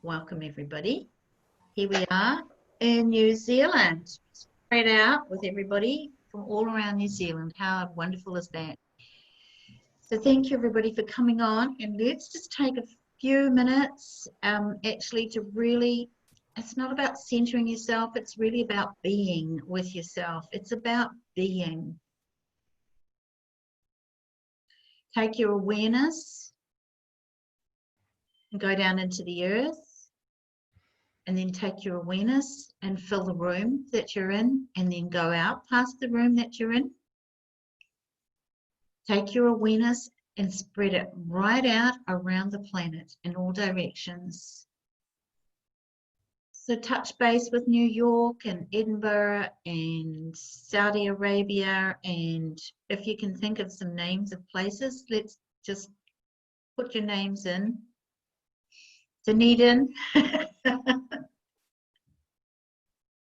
Welcome everybody. Here we are in New Zealand, spread out with everybody from all around New Zealand. How wonderful is that? So thank you everybody for coming on, and let's just take a few minutes actually to really, it's not about centering yourself, it's really about being with yourself. It's about being. Take your awareness and go down into the earth. And then take your awareness and fill the room that you're in, and then go out past the room that you're in. Take your awareness and spread it right out around the planet in all directions. So touch base with New York and Edinburgh and Saudi Arabia, and if you can think of some names of places, let's just put your names in. Dunedin.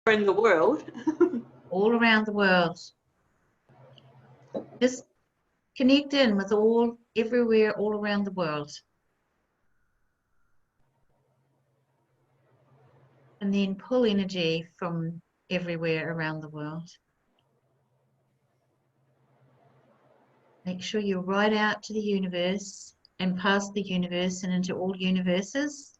In the world. All around the world. Just connect in with everywhere, all around the world. And then pull energy from everywhere around the world. Make sure you're right out to the universe and past the universe and into all universes.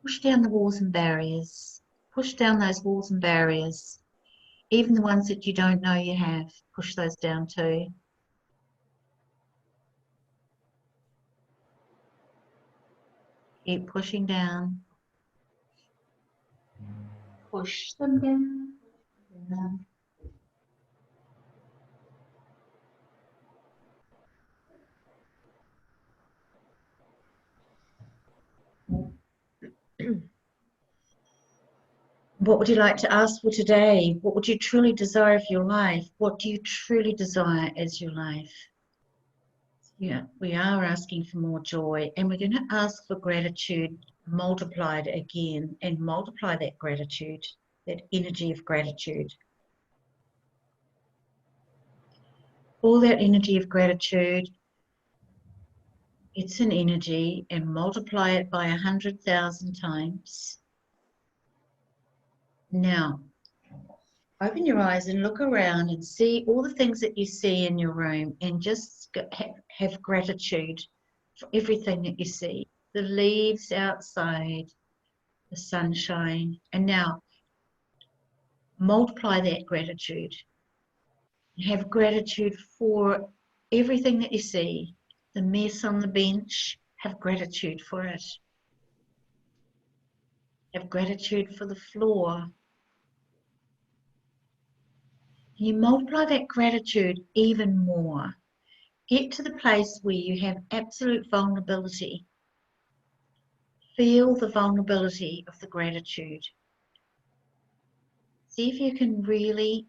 Push down the walls and barriers. Push down those walls and barriers. Even the ones that you don't know you have, push those down too. Keep pushing down. Push them down. What would you like to ask for today? What would you truly desire for your life? What do you truly desire as your life? Yeah, we are asking for more joy, and we're going to ask for gratitude multiplied again, and multiply that gratitude, that energy of gratitude. All that energy of gratitude, it's an energy, and multiply it by 100,000 times. Now, open your eyes and look around and see all the things that you see in your room, and just have gratitude for everything that you see. The leaves outside, the sunshine, and now multiply that gratitude. Have gratitude for everything that you see. The mess on the bench, have gratitude for it. Have gratitude for the floor. You multiply that gratitude even more. Get to the place where you have absolute vulnerability. Feel the vulnerability of the gratitude. See if you can really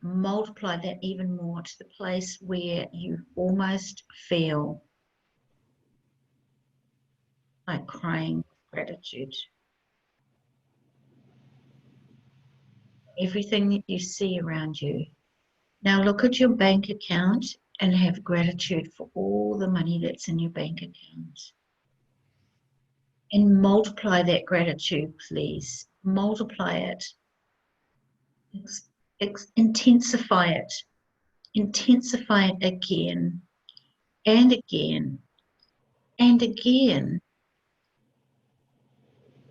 multiply that even more to the place where you almost feel like crying with gratitude. Everything that you see around you. Now look at your bank account and have gratitude for all the money that's in your bank account. And multiply that gratitude, please. Multiply it. Intensify it. Intensify it again and again and again.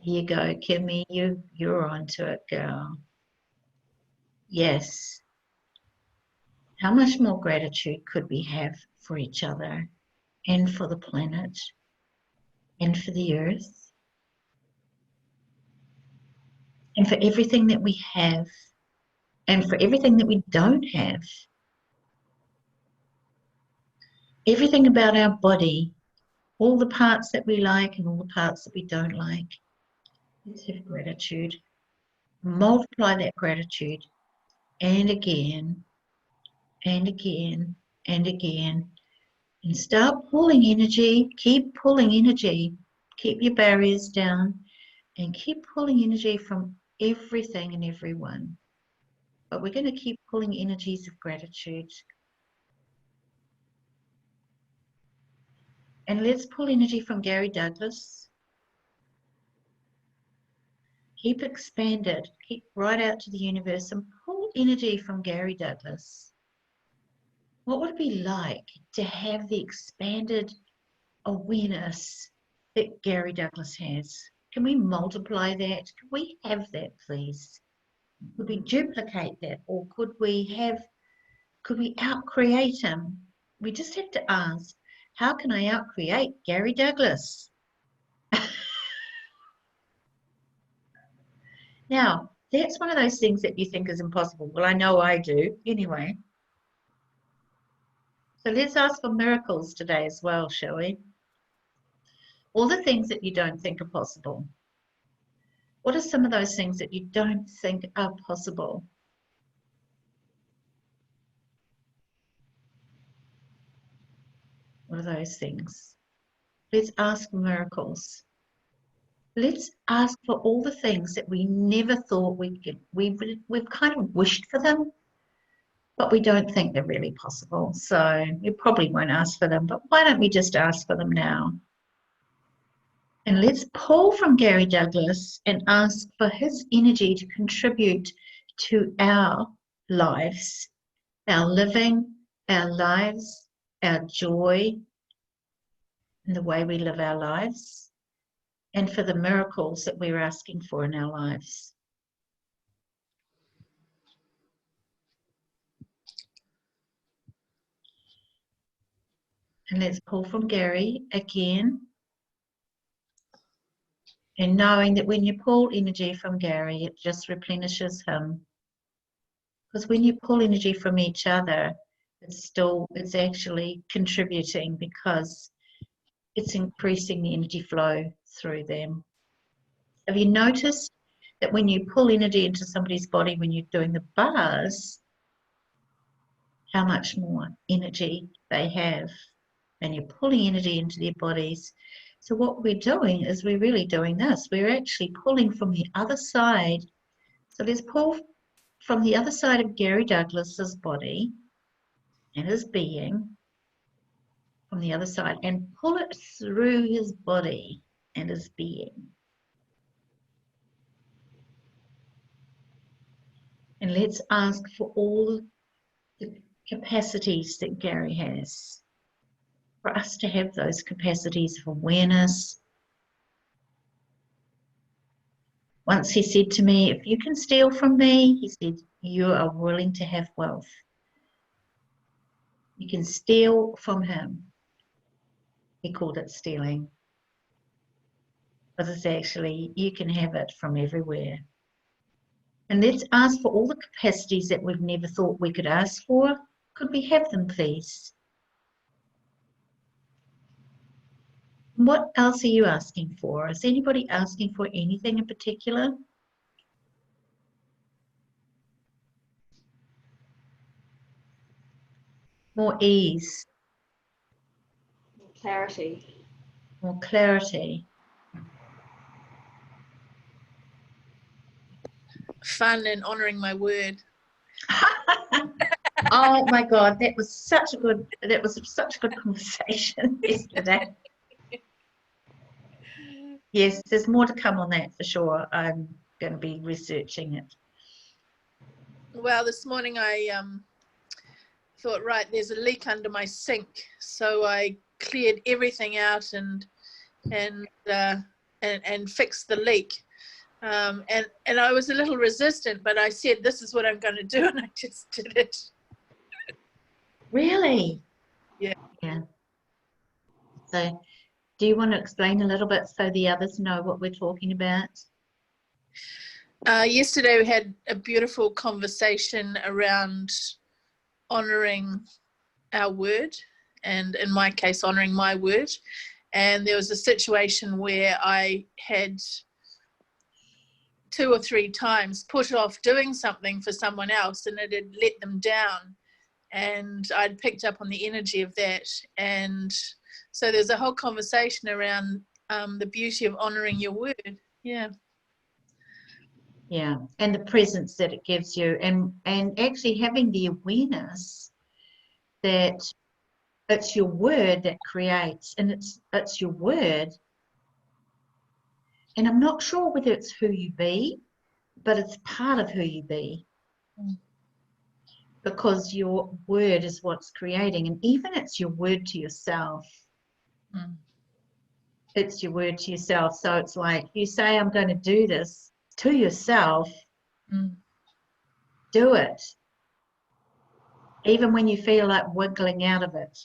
Here you go, Kimmy. You're onto it, girl. Yes. How much more gratitude could we have for each other and for the planet and for the earth and for everything that we have and for everything that we don't have? Everything about our body, all the parts that we like and all the parts that we don't like. Let's have gratitude. Multiply that gratitude, and again and again and again, and start pulling energy. Keep pulling energy. Keep your barriers down and keep pulling energy from everything and everyone. But we're going to keep pulling energies of gratitude. And let's pull energy from Gary Douglas. Keep expanded, keep right out to the universe and pull energy from Gary Douglas. What would it be like to have the expanded awareness that Gary Douglas has? Can we multiply that? Can we have that, please? Could we duplicate that, or could we outcreate him? We just have to ask, how can I outcreate Gary Douglas? Now, that's one of those things that you think is impossible. Well, I know I do anyway. So let's ask for miracles today as well, shall we? All the things that you don't think are possible. What are some of those things that you don't think are possible? What are those things? Let's ask for miracles. Let's ask for all the things that we never thought we could. We've kind of wished for them, but we don't think they're really possible. So we probably won't ask for them, but why don't we just ask for them now? And let's pull from Gary Douglas and ask for his energy to contribute to our lives, our living, our lives, our joy, and the way we live our lives, and for the miracles that we're asking for in our lives. And let's pull from Gary again. And knowing that when you pull energy from Gary, it just replenishes him. Because when you pull energy from each other, it's actually contributing because it's increasing the energy flow through them. Have you noticed that when you pull energy into somebody's body, when you're doing the bars, how much more energy they have? And you're pulling energy into their bodies. So what we're doing is we're really doing this. We're actually pulling from the other side. So let's pull from the other side of Gary Douglas's body and his being, from the other side, and pull it through his body and his being. And let's ask for all the capacities that Gary has, for us to have those capacities of awareness. Once he said to me, if you can steal from me, he said, you are willing to have wealth. You can steal from him. He called it stealing. But it's actually, you can have it from everywhere. And let's ask for all the capacities that we've never thought we could ask for. Could we have them, please? What else are you asking for? Is anybody asking for anything in particular? More ease. Clarity. More clarity. Fun and honouring my word. Oh my God, that was such a good conversation yesterday. Yes, there's more to come on that for sure. I'm going to be researching it. Well, this morning I thought, right, there's a leak under my sink, so I cleared everything out and fixed the leak. And I was a little resistant, but I said, this is what I'm going to do, and I just did it. Really? Yeah. Yeah. So do you want to explain a little bit so the others know what we're talking about? Yesterday we had a beautiful conversation around honouring our word, and in my case, honouring my word. And there was a situation where I had 2 or 3 times put off doing something for someone else, and it had let them down. And I'd picked up on the energy of that. And so there's a whole conversation around the beauty of honouring your word. Yeah. Yeah, and the presence that it gives you, and actually having the awareness that It's your word that creates, and it's your word. And I'm not sure whether it's who you be, but it's part of who you be. Because your word is what's creating, and even it's your word to yourself. It's your word to yourself. So it's like you say, I'm going to do this to yourself, do it. Even when you feel like wiggling out of it.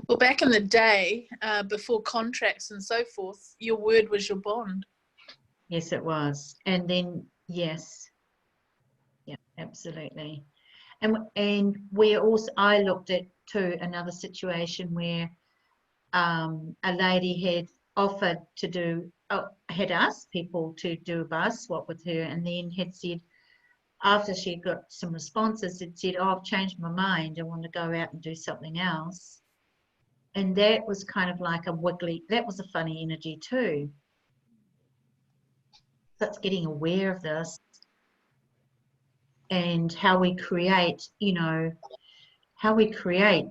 Well, back in the day, before contracts and so forth, your word was your bond. Yes, it was. And then, yes. Yeah, absolutely. And we also, I looked at too another situation where a lady had offered to do, had asked people to do a bus swap with her, and then had said, after she got some responses, had said, oh, I've changed my mind, I want to go out and do something else. And that was kind of like a wiggly, that was a funny energy too. So it's getting aware of this and how we create, you know, how we create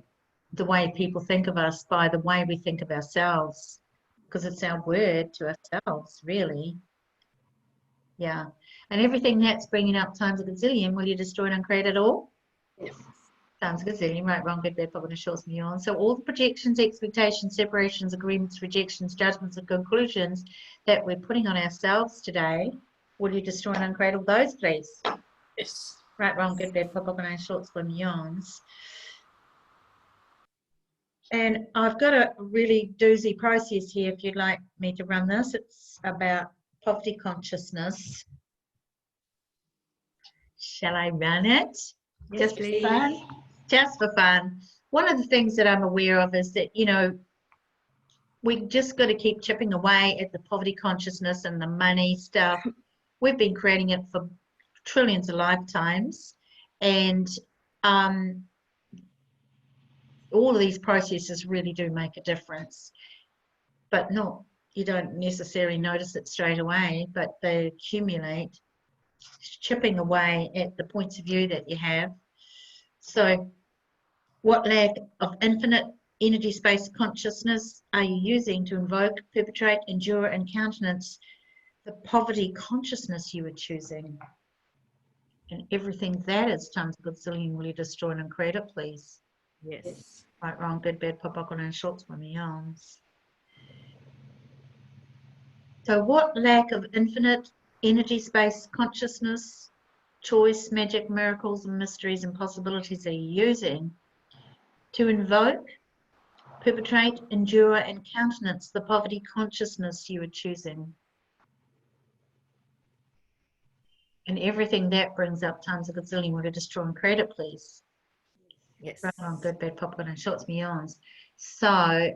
the way people think of us by the way we think of ourselves, because it's our word to ourselves, really. Yeah. And everything that's bringing up times a gazillion, will you destroy and uncreate it all? Yes. Times a gazillion, right, wrong, good, bad, public, shorts, me on. So all the projections, expectations, separations, agreements, rejections, judgments, and conclusions that we're putting on ourselves today, will you destroy and uncreate all those, please? Yes. Right, wrong, good, bad, public, shorts, for me ons. And I've got a really doozy process here if you'd like me to run this. It's about poverty consciousness. Shall I run it? Yes, Just for please. fun? Just for fun. One of the things that I'm aware of is that, you know, we just got to keep chipping away at the poverty consciousness and the money stuff. We've been creating it for trillions of lifetimes. And all of these processes really do make a difference, but not, you don't necessarily notice it straight away, but they accumulate, chipping away at the points of view that you have. So what lack of infinite energy space consciousness are you using to invoke, perpetrate, endure, and countenance the poverty consciousness you are choosing? And everything that is times a gazillion, will you destroy and uncreate it, please? Yes. Right, wrong, good, bad, pop, up, and shorts, for me arms. So what lack of infinite energy space consciousness, choice, magic, miracles, and mysteries and possibilities are you using to invoke, perpetrate, endure, and countenance the poverty consciousness you are choosing? And everything that brings up times a gazillion, will you destroy and create it, please? Yes. Right, wrong, good, bad, popcorn, and shorts, me ons. So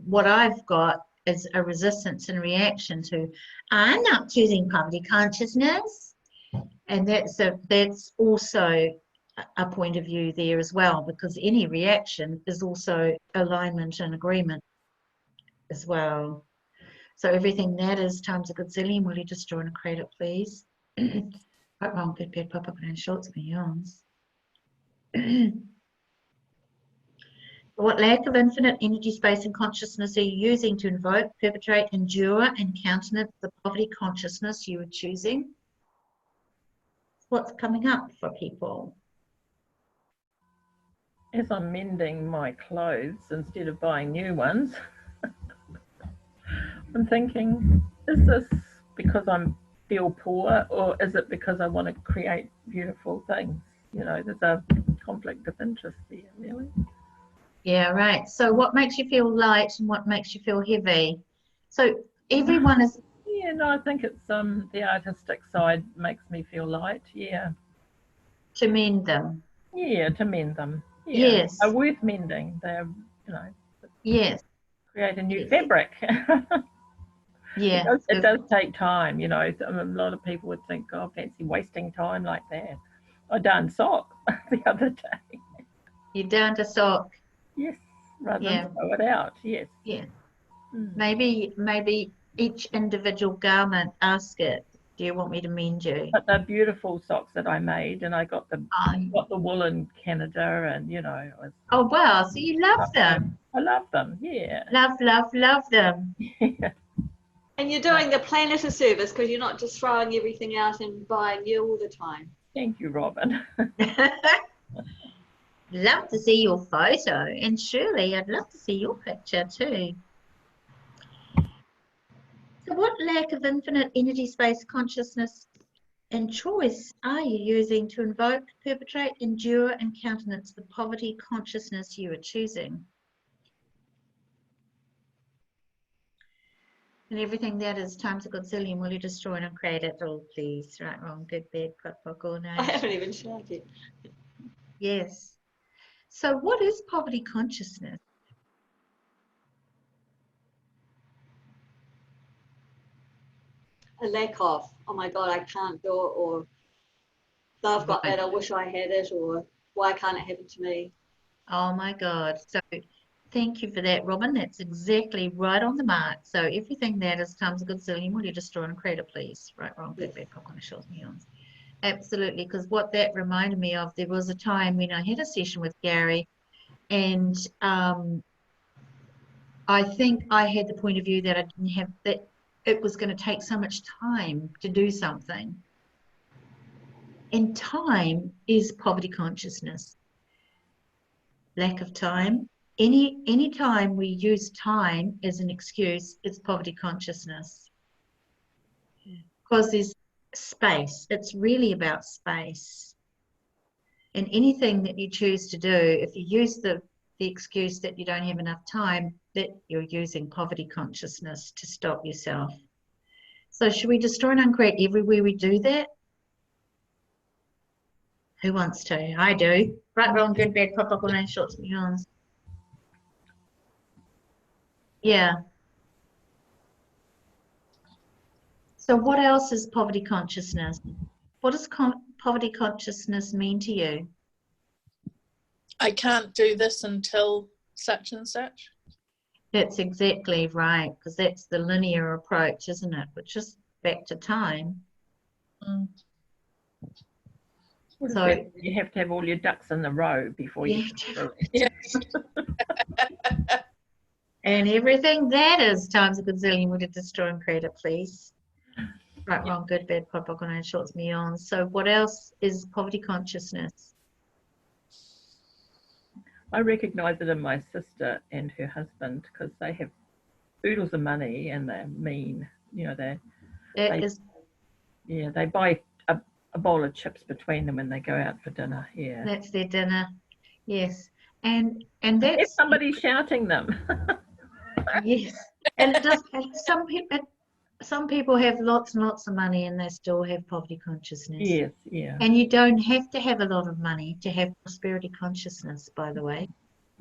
what I've got is a resistance and reaction to, I'm not choosing poverty consciousness. And that's also a point of view there as well, because any reaction is also alignment and agreement as well. So everything that is times a gazillion, will you destroy and create it, please? Right, wrong, good, bad, pop, up, and shorts, me ons. What lack of infinite energy, space, and consciousness are you using to invoke, perpetrate, endure, and countenance the poverty consciousness you are choosing? What's coming up for people? As I'm mending my clothes instead of buying new ones, I'm thinking, is this because I feel poor, or is it because I want to create beautiful things? You know, there's a conflict of interest there, really. Yeah, right. So what makes you feel light and what makes you feel heavy? So everyone is... Yeah, no, I think it's the artistic side makes me feel light, yeah. To mend them. Yeah, to mend them. Yeah. Yes. Are worth mending. They're, you know, Yes. create a new Yes. fabric. Yeah. It does take time, you know. A lot of people would think, oh, fancy wasting time like that. I darned sock the other day. You're down to sock. Yes, rather Yeah. than throw it out. Yes. Yeah. Mm. Maybe each individual garment, ask it, Do you want me to mend you? But they're beautiful socks that I made, and I got the Oh, wool in Canada, and you know, it was, oh wow, so you love them. I love them. Yeah. Love, love, love them. And you're doing the planet a service because you're not just throwing everything out and buying new all the time. Thank you, Robin. Love to see your photo. And Shirley, I'd love to see your picture too. So what lack of infinite energy space consciousness and choice are you using to invoke, perpetrate, endure, and countenance the poverty consciousness you are choosing? And everything that is times a godzillion, will you destroy and uncreate it all, please? Right, wrong, good, bad, quack, quack, or no. I haven't even shared yet. Yes. So what is poverty consciousness? A lack of, oh my God, I can't do it, or I've got that, I wish I had it, or why can't it happen to me? Oh my God. So thank you for that, Robin. That's exactly right on the mark. So everything that is times a godzillion, will you destroy and create it, please? Right, wrong, good, bad, popcorn, shorts, neons. Absolutely, because what that reminded me of, there was a time when I had a session with Gary, and I think I had the point of view that I didn't have, that it was going to take so much time to do something. And time is poverty consciousness. Lack of time. Any time we use time as an excuse, it's poverty consciousness. Because there's space. It's really about space. And anything that you choose to do, if you use the excuse that you don't have enough time, that you're using poverty consciousness to stop yourself. So should we destroy and uncreate everywhere we do that? Who wants to? I do. Right, wrong, good, bad, pop, up, on shorts, beyonds. Yeah. So what else is poverty consciousness? What does poverty consciousness mean to you? I can't do this until such and such. That's exactly right, because that's the linear approach, isn't it? Which is back to time. Mm. So you have to have all your ducks in a row before you can do it. Yes. And everything that is times a gazillion would destroy and create it, please. Right, wrong, good, bad, pop, up, on shorts, me on. So what else is poverty consciousness? I recognise it in my sister and her husband because they have oodles of money and they're mean. You know, they buy a bowl of chips between them when they go out for dinner. Yeah, that's their dinner. Yes, and that's if somebody's shouting them. Yes, and it does. Some people have lots and lots of money and they still have poverty consciousness. Yes, yeah. And you don't have to have a lot of money to have prosperity consciousness, by the way.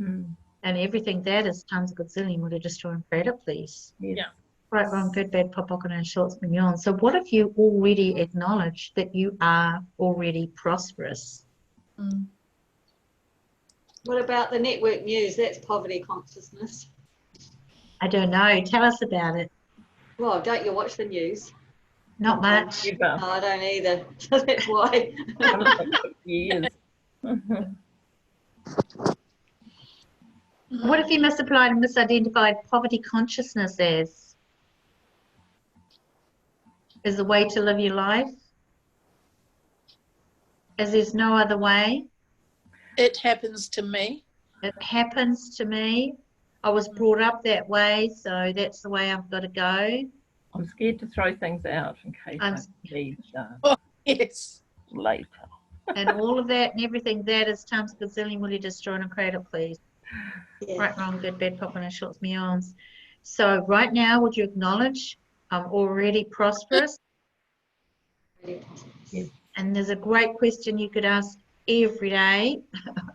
Mm. And everything that is times a godzillion, will you destroy and create it, please? Yes. Yeah. Right, wrong, good, bad, pop, up, and shorts, mignon. So what if you already acknowledge that you are already prosperous? Mm. What about the network news? That's poverty consciousness. I don't know. Tell us about it. Well, don't you watch the news? Not much. No, I don't either. So that's why. Years. What if you misapplied and misidentified poverty consciousness as a way to live your life? As there's no other way? It happens to me. It happens to me. I was brought up that way, so that's the way I've got to go. I'm scared to throw things out in case I need Yes. later. And all of that and everything that is times a gazillion, will you destroy and create it, please? Yeah. Right, wrong, good, bad, pop, on shorts, meons. So right now, would you acknowledge I'm already prosperous? Yes. And there's a great question you could ask every day,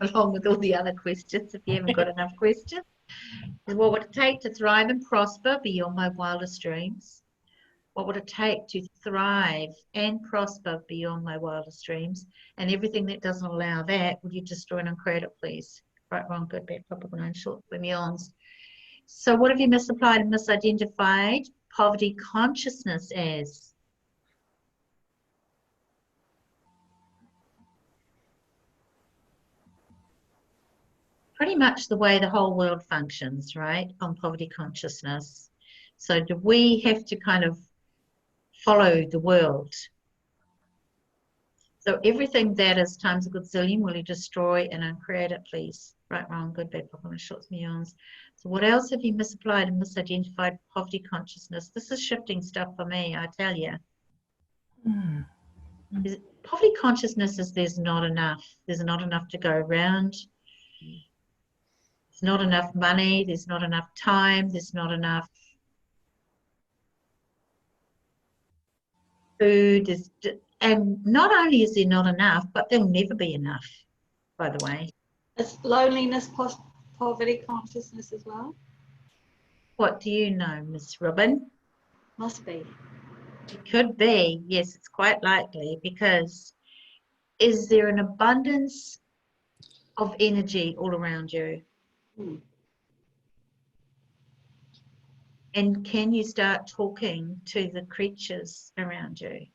along with all the other questions, if you haven't got enough questions. What would it take to thrive and prosper beyond my wildest dreams? What would it take to thrive and prosper beyond my wildest dreams? And everything that doesn't allow that, would you destroy and uncreate it, please? Right, wrong, good, bad, probable, and short, meons. So what have you misapplied and misidentified poverty consciousness as? pretty much the way the whole world functions, right? On poverty consciousness. So do we have to kind of follow the world? So everything that is times a gazillion, will you destroy and uncreate it, please? Right, wrong, good, bad, problem, shorts, meons. So what else have you misapplied and misidentified poverty consciousness? This is shifting stuff for me, I tell you. Poverty consciousness is there's not enough. There's not enough to go around. There's not enough money. There's not enough time. There's not enough food. And not only is there not enough, but there'll never be enough, by the way. Is loneliness poverty consciousness as well? What do you know, Miss Robin? Must be. It could be, yes, it's quite likely, because is there an abundance of energy all around you? And can you start talking to the creatures around you?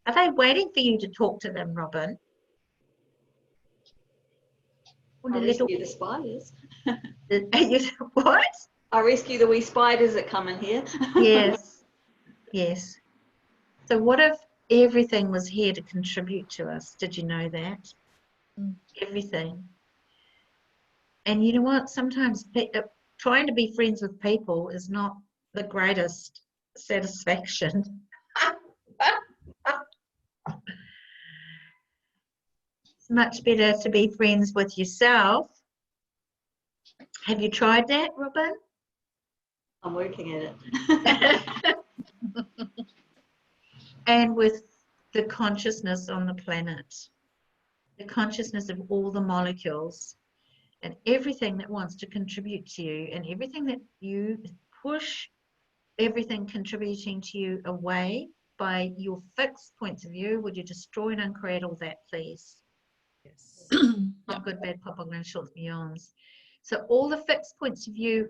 Are they waiting for you to talk to them, Robin? I rescue the spiders. What? I rescue the wee spiders that come in here. Yes, yes. So what if everything was here to contribute to us? Did you know that? Everything. And you know what? Sometimes trying to be friends with people is not the greatest satisfaction. It's much better to be friends with yourself. Have you tried that, Robin? I'm working at it. And with the consciousness on the planet, the consciousness of all the molecules and everything that wants to contribute to you, and everything that you push, everything contributing to you away by your fixed points of view. Would you destroy and uncreate all that, please? Yes. Not good, bad, pop, I'm going to short beyonds. So all the fixed points of view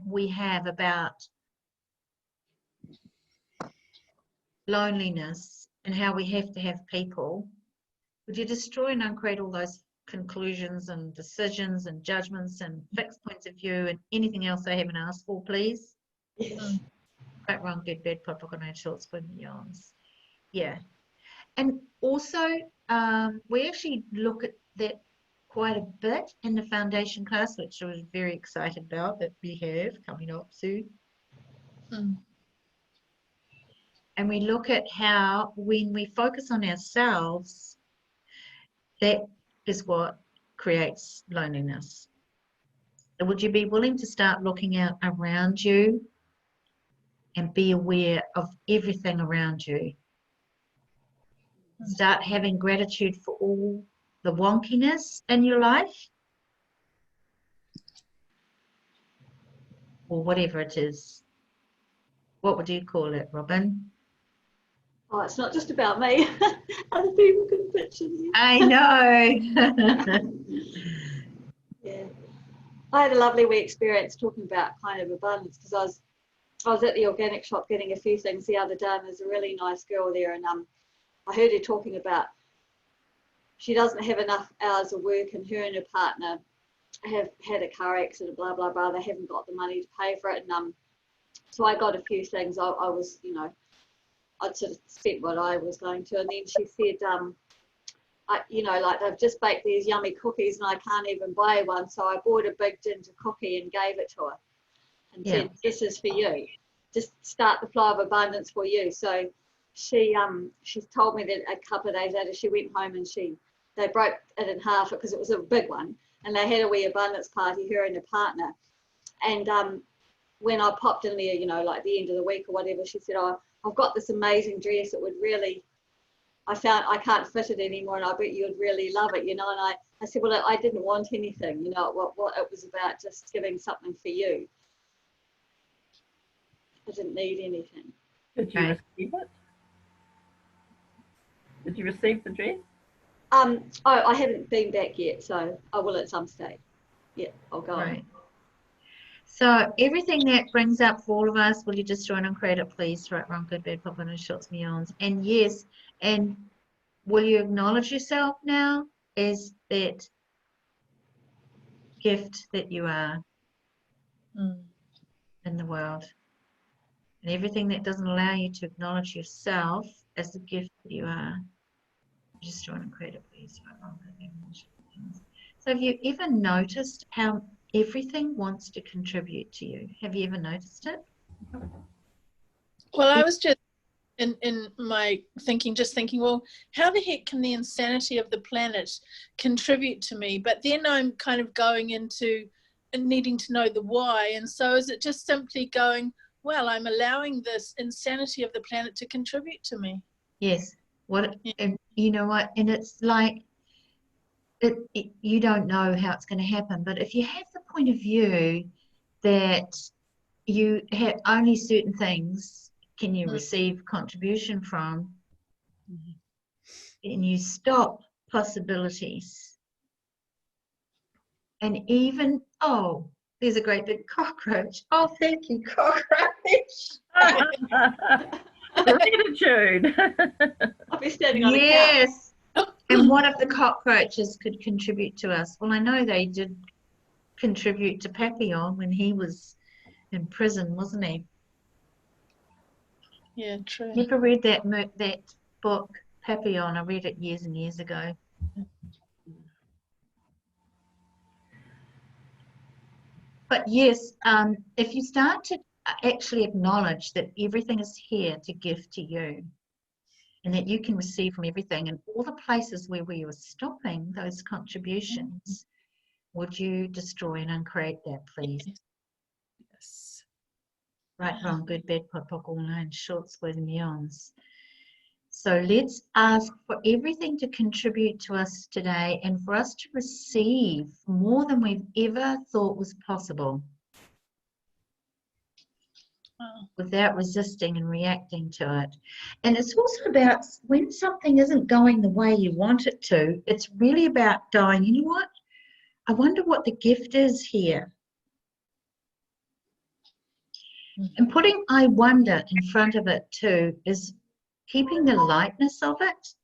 we have about loneliness and how we have to have people, would you destroy and uncreate all those conclusions and decisions and judgments and fixed points of view and anything else they haven't asked for, please? Yes. Right, wrong, good, bad, pop, I'm going to short beyonds. Yeah. And also, we actually look at that quite a bit in the foundation class, which I was very excited about, that we have coming up soon. And we look at how when we focus on ourselves, that is what creates loneliness. So would you be willing to start looking out around you and be aware of everything around you? Start having gratitude for all the wonkiness in your life, or whatever it is. What would you call it, Robin? Oh, it's not just about me. Other people can pitch in here. I know. Yeah. I had a lovely wee experience talking about kind of abundance, because I was at the organic shop getting a few things the other day, and there's a really nice girl there, and I heard her talking about she doesn't have enough hours of work, and her and her partner have had a car accident, blah, blah, blah. They haven't got the money to pay for it. And so I got a few things. I was, I'd sort of spent what I was going to. And then she said, like they've just baked these yummy cookies and I can't even buy one. So I bought a big ginger cookie and gave it to her and said, this is for you. Just start the flow of abundance for you. So she's told me that a couple of days later she went home and they broke it in half because it was a big one, and they had a wee abundance party, her and her partner. And when I popped in there, like the end of the week or whatever, she said, oh, I've got this amazing dress. It would really, I can't fit it anymore, and I bet you'd really love it, And I said, well, I didn't want anything, what it was about just giving something for you. I didn't need anything. Did you receive it? Did you receive the dress? I haven't been back yet, so I will at some stage. Yeah, I'll go. Right. So everything that brings up for all of us, will you just join on credit, please? Right, wrong, good, bad, pop, and shots, meons. And yes, and will you acknowledge yourself now as that gift that you are Mm. in the world. And everything that doesn't allow you to acknowledge yourself as the gift that you are, destroy and create a peace. So have you ever noticed how everything wants to contribute to you? Have you ever noticed it? Well, I was just in my thinking, well, how the heck can the insanity of the planet contribute to me? But then I'm kind of going into needing to know the why. And so is it just simply going, well, I'm allowing this insanity of the planet to contribute to me? Yes. Yeah. And you know what? And it's like, you don't know how it's going to happen, but if you have the point of view that you have only certain things can you receive contribution from, and you stop possibilities. And even, oh, there's a great big cockroach. Oh, thank you, cockroach. Gratitude. I'll be standing on a couch. Yes. And what if the cockroaches could contribute to us? Well, I know they did contribute to Papillon when he was in prison, wasn't he? Yeah, true. You ever read that book, Papillon? I read it years and years ago. But yes, if you start to actually acknowledge that everything is here to give to you, and that you can receive from everything, and all the places where we were stopping those contributions, would you destroy and uncreate that, please? Yes. Right, wrong, good, bad, pod, poc, all nine, short, square, meons. So let's ask for everything to contribute to us today, and for us to receive more than we've ever thought was possible, without resisting and reacting to it. And it's also about when something isn't going the way you want it to, it's really about going, you know what? I wonder what the gift is here. And putting I wonder in front of it too is keeping the lightness of it.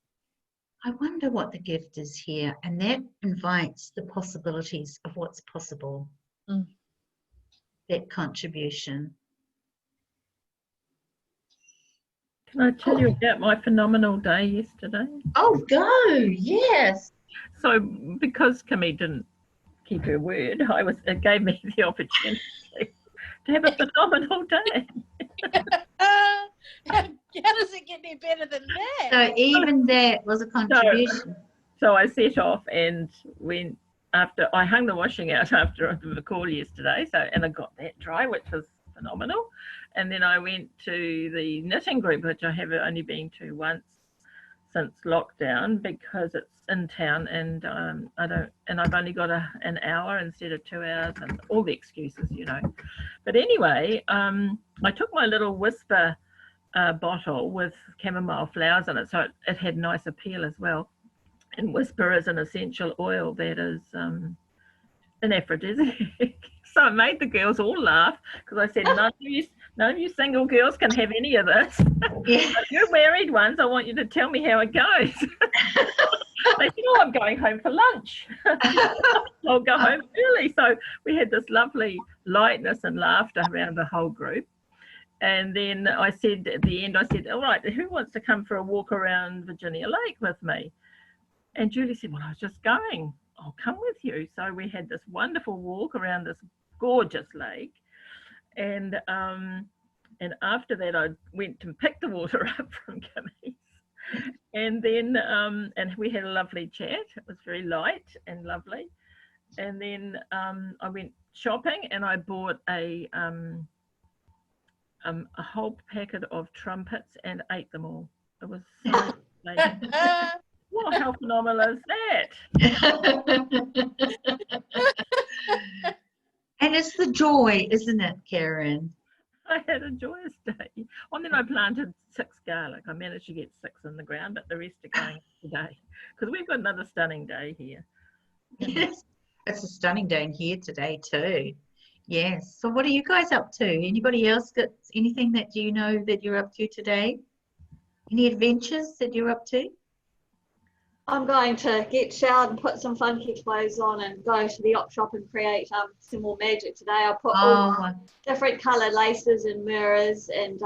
I wonder what the gift is here. And that invites the possibilities of what's possible. That contribution. Can I tell you about my phenomenal day yesterday? Oh, go, yes. So because Kimmy didn't keep her word, it gave me the opportunity to have a phenomenal day. How does it get any better than that? So even that was a contribution. So I set off and went after I hung the washing out after the call yesterday. And I got that dry, which was phenomenal. And then I went to the knitting group, which I have only been to once since lockdown because it's in town, and I've only got an hour instead of 2 hours, and all the excuses, you know. But anyway, I took my little Whisper bottle with chamomile flowers in it, so it had nice appeal as well. And Whisper is an essential oil that is an aphrodisiac. So I made the girls all laugh because I said, none of you single girls can have any of this. Yeah. If you're married ones, I want you to tell me how it goes. They said, oh, I'm going home for lunch. I'll go home early. So we had this lovely lightness and laughter around the whole group. And then I said at the end, all right, who wants to come for a walk around Virginia Lake with me? And Julie said, well, I was just going. I'll come with you. So we had this wonderful walk around this gorgeous lake. And after that, I went to pick the water up from Kimmy's. And then and we had a lovely chat. It was very light and lovely. And then I went shopping and I bought a whole packet of trumpets and ate them all. It was so amazing. Well, how phenomenal is that? And it's the joy, isn't it, Karen? I had a joyous day. And then I planted 6 garlic. I managed to get 6 in the ground, but the rest are going today because we've got another stunning day here. Yes, it's a stunning day in here today too. Yes. So what are you guys up to? Anybody else got anything that you know that you're up to today? Any adventures that you're up to? I'm going to get showered and put some funky clothes on and go to the op shop and create some more magic today. I put all Oh, different colour laces and mirrors, and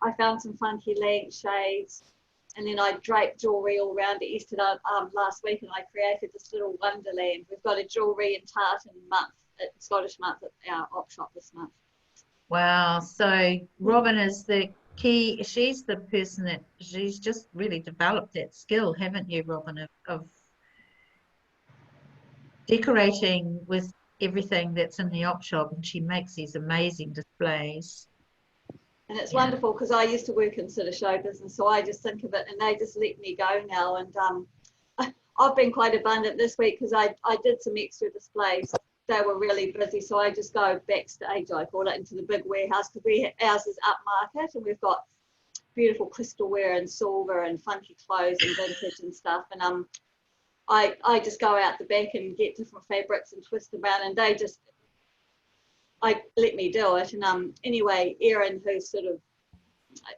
I found some funky lampshades, and then I draped jewellery all around it yesterday last week, and I created this little wonderland. We've got a jewellery and tartan month, Scottish month at our op shop this month. wow. So Robin is the key. She's the person that she's just really developed that skill, haven't you, Robin, of decorating with everything that's in the op shop, and she makes these amazing displays. And it's Yeah. wonderful because I used to work in sort of show business, so I just think of it, and they just let me go now. And I've been quite abundant this week because I did some extra displays. They were really busy, so I just go backstage, I call it, into the big warehouse, because ours is upmarket, and we've got beautiful crystalware and silver and funky clothes and vintage and stuff. And I just go out the back and get different fabrics and twist them around, and they just let me do it. And anyway, Erin, who's sort of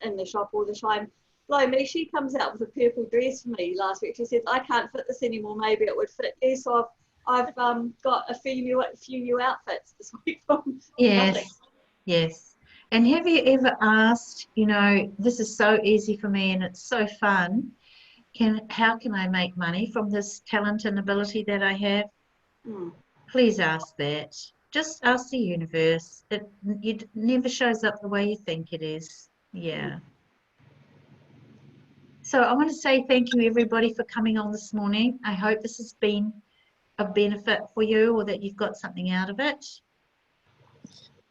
in the shop all the time, blow me, she comes out with a purple dress for me last week. She said, I can't fit this anymore, maybe it would fit you. So I've got a few new outfits this week from Yes, nothing. yes. And have you ever asked, you know, this is so easy for me and it's so fun, how can I make money from this talent and ability that I have? Please ask that. Just ask the universe. It never shows up the way you think it is. Yeah. So I want to say thank you, everybody, for coming on this morning. I hope this has been a benefit for you, or that you've got something out of it.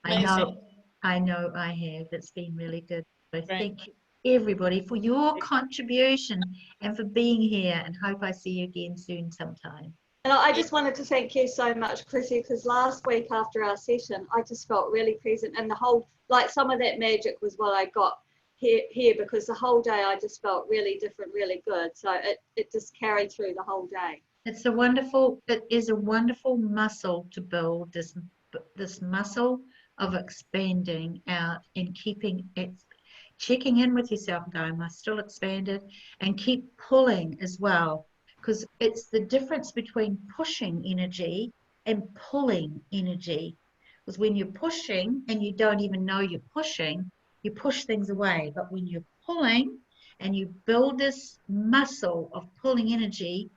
I know I have. It's been really good. So thank you, everybody, for your contribution and for being here, and hope I see you again soon sometime. And I just wanted to thank you so much, Chrissie, because last week after our session, I just felt really present, and the whole, like, some of that magic was what I got here, because the whole day I just felt really different, really good. So it just carried through the whole day. It is a wonderful muscle to build, this muscle of expanding out and keeping it, checking in with yourself and going, am I still expanded? And keep pulling as well, because it's the difference between pushing energy and pulling energy. Because when you're pushing and you don't even know you're pushing, you push things away. But when you're pulling and you build this muscle of pulling energy,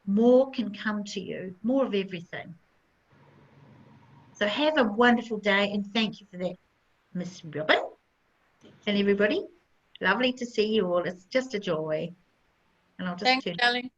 more can come to you, more of everything. So have a wonderful day, and thank you for that, Miss Robin. And everybody, lovely to see you all. It's just a joy. And I'll just Thanks, darling.